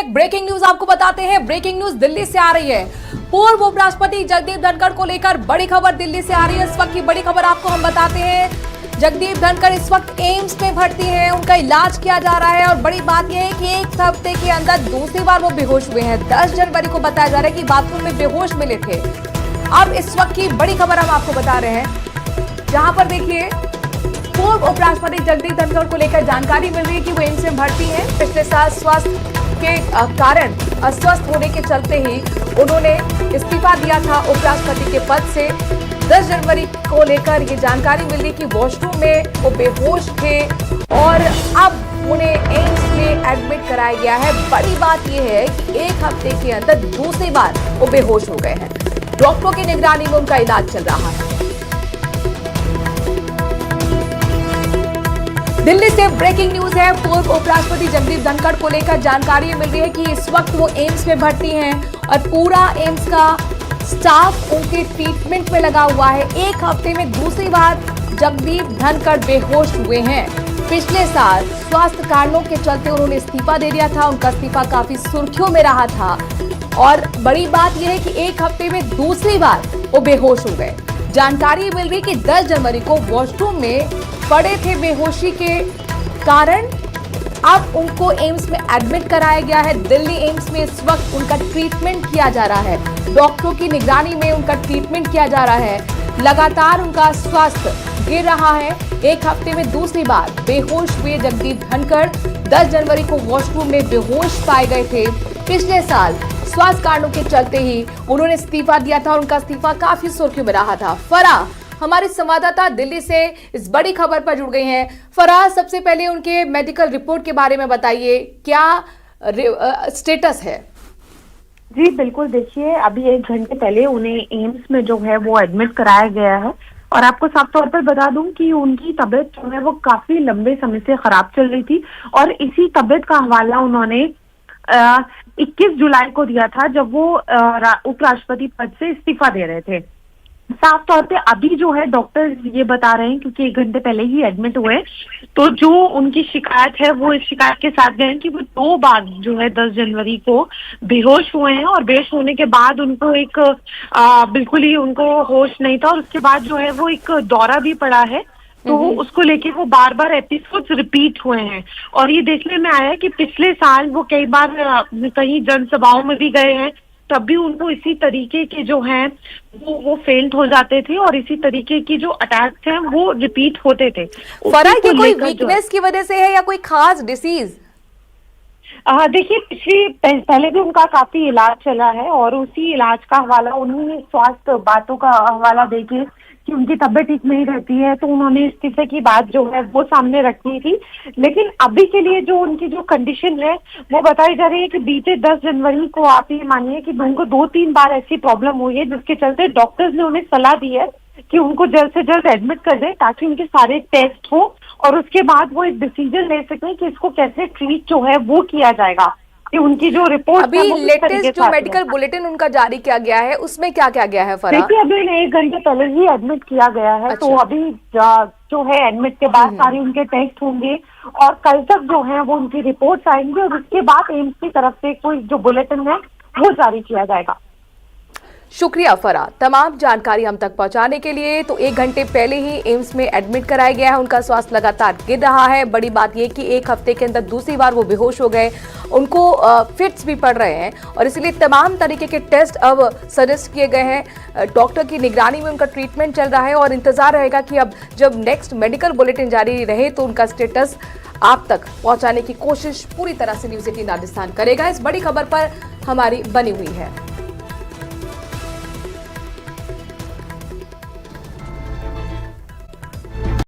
एक breaking news आपको बताते हैं। ब्रेकिंग न्यूज दिल्ली से आ रही है। पूर्व उपराष्ट्रपति जगदीप धनखड़ को लेकर बड़ी खबर दिल्ली से आ रही है। इस वक्त की बड़ी खबर आपको हम बताते हैं। जगदीप धनखड़ इस वक्त एम्स में भर्ती हैं, उनका इलाज किया जा रहा है और बड़ी बात यह है कि एक हफ्ते के अंदर दूसरी बार वो बेहोश हुए हैं। 10 जनवरी को बताया जा रहा है कि बाथरूम में बेहोश मिले थे। अब इस वक्त की बड़ी खबर हम आपको बता रहे हैं, जहां पर देखिए पूर्व उपराष्ट्रपति जगदीप धनखड़ को लेकर जानकारी मिल रही है कि वो एम्स में भर्ती हैं। पिछले साल स्वास्थ्य के कारण अस्वस्थ होने के चलते ही उन्होंने इस्तीफा दिया था उपराष्ट्रपति के पद से। 10 जनवरी को लेकर ये जानकारी मिल रही कि वॉशरूम में वो बेहोश थे और अब उन्हें एम्स में एडमिट कराया गया है। बड़ी बात यह है कि एक हफ्ते के अंदर दूसरी बार वो बेहोश हो गए हैं। डॉक्टरों की निगरानी में उनका इलाज चल रहा है। दिल्ली से ब्रेकिंग न्यूज है। पूर्व उपराष्ट्रपति जगदीप धनखड़ को लेकर जानकारी मिल रही है कि इस वक्त वो एम्स में भर्ती हैं और पूरा एम्स का स्टाफ उनके ट्रीटमेंट में लगा हुआ है। एक हफ्ते में दूसरी बार जगदीप धनखड़ बेहोश हुए हैं। पिछले साल स्वास्थ्य कारणों के चलते उन्होंने इस्तीफा दे दिया था। उनका इस्तीफा काफी सुर्खियों में रहा था और बड़ी बात यह है कि एक हफ्ते में दूसरी बार वो बेहोश हो गए। जानकारी मिल रही कि 10 जनवरी को वॉशरूम में पड़े थे बेहोशी के कारण। अब उनको एम्स में एडमिट कराया गया है। दिल्ली एम्स में इस वक्त उनका ट्रीटमेंट किया जा रहा है। डॉक्टरों की निगरानी में उनका ट्रीटमेंट किया जा रहा है। लगातार उनका स्वास्थ्य गिर रहा है। एक हफ्ते में दूसरी बार बेहोश हुए जगदीप धनखड़ 10 जनवरी को वॉशरूम में बेहोश पाए गए थे। पिछले साल स्वास्थ्य कारणों के चलते ही उन्होंने इस्तीफा दिया था और उनका इस्तीफा काफी सुर्खियों में रहा था। फराह हमारे संवाददाता दिल्ली से इस बड़ी खबर पर जुड़ गए हैं। फराह, सबसे पहले उनके मेडिकल रिपोर्ट के बारे में बताइए, क्या स्टेटस है? जी बिल्कुल, देखिए अभी 1 घंटे पहले उन्हें एम्स में जो है वो एडमिट कराया गया है और आपको साफ तौर पर बता दूं कि उनकी तबीयत जो है वो काफी लंबे समय से खराब चल रही थी और इसी तबीयत का हवाला उन्होंने 21 जुलाई को दिया था, जब वो उपराष्ट्रपति पद से इस्तीफा दे रहे थे। साफ तौर पे अभी जो है डॉक्टर ये बता रहे हैं, क्योंकि 1 घंटे पहले ही एडमिट हुए, तो जो उनकी शिकायत है वो इस शिकायत के साथ गए कि वो 2 बार जो है 10 जनवरी को बेहोश हुए हैं और बेहोश होने के बाद उनको एक बिल्कुल ही उनको होश नहीं था और उसके बाद जो है वो एक दौरा भी पड़ा है। तो उसको लेके वो बार बार एपिसोड्स रिपीट हुए हैं और ये देखने में आया कि पिछले साल वो कई बार कहीं जनसभाओं में भी गए हैं, तब भी उनको इसी तरीके के जो हैं वो फेल्ड हो जाते थे और इसी तरीके की जो अटैक्स हैं वो रिपीट होते थे। फराह, की कोई वीकनेस की वजह से है या कोई खास डिसीज? देखिए पहले भी उनका काफी इलाज चला है और उसी इलाज का हवाला, उन्हीं स्वास्थ्य बातों का हवाला देके कि उनकी तबीयत ठीक नहीं रहती है, तो उन्होंने इस्तीफे की बात जो है वो सामने रखी थी। लेकिन अभी के लिए जो उनकी जो कंडीशन है वो बताई जा रही है कि बीते 10 जनवरी को आप ये मानिए कि उनको 2-3 बार ऐसी प्रॉब्लम हुई है जिसके चलते डॉक्टर्स ने उन्हें सलाह दी है कि उनको जल्द से जल्द एडमिट कर दें ताकि उनके सारे टेस्ट हो और उसके बाद वो एक डिसीजन ले सकें कि इसको कैसे ट्रीट जो है वो किया जाएगा। कि उनकी जो रिपोर्ट अभी लेटेस्ट जो मेडिकल बुलेटिन उनका जारी किया गया है उसमें क्या क्या गया है फराह? देखिए अभी 1 घंटे पहले ही एडमिट किया गया है। अच्छा। तो अभी जो है एडमिट के बाद सारे उनके टेस्ट होंगे और कल तक जो है वो उनकी रिपोर्ट्स आएंगी और उसके बाद एम्स की तरफ से कोई जो बुलेटिन है वो जारी किया जाएगा। शुक्रिया फराह, तमाम जानकारी हम तक पहुंचाने के लिए। तो 1 घंटे पहले ही एम्स में एडमिट कराया गया है। उनका स्वास्थ्य लगातार गिर रहा है। बड़ी बात यह कि एक हफ्ते के अंदर दूसरी बार वो बेहोश हो गए। उनको फिट्स भी पड़ रहे हैं और इसलिए तमाम तरीके के टेस्ट अब सजेस्ट किए गए हैं। डॉक्टर की निगरानी में उनका ट्रीटमेंट चल रहा है और इंतजार रहेगा कि अब जब नेक्स्ट मेडिकल बुलेटिन जारी रहे तो उनका स्टेटस आप तक पहुंचाने की कोशिश पूरी तरह से न्यूज़ 18 राजस्थान करेगा। इस बड़ी खबर पर हमारी बनी हुई है।